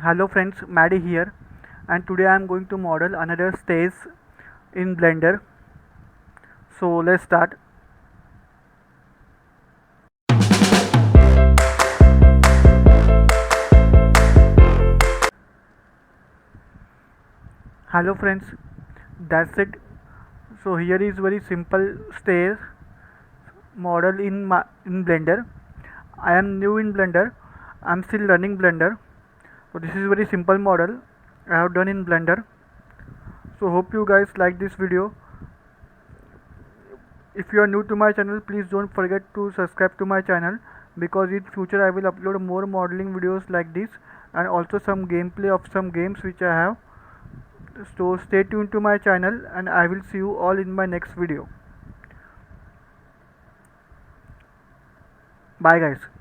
Hello friends, Maddie here, and today I am going to model another stage in Blender. So let's start. Hello friends, that's it. So here is very simple stage model in Blender. I am new in Blender. I am still learning Blender. So this is very simple model I have done in Blender. So hope you guys like this video. If you are new to my channel, please don't forget to subscribe to my channel, because in future I will upload more modeling videos like this and also some gameplay of some games which I have. So stay tuned to my channel and I will see you all in my next video. Bye guys.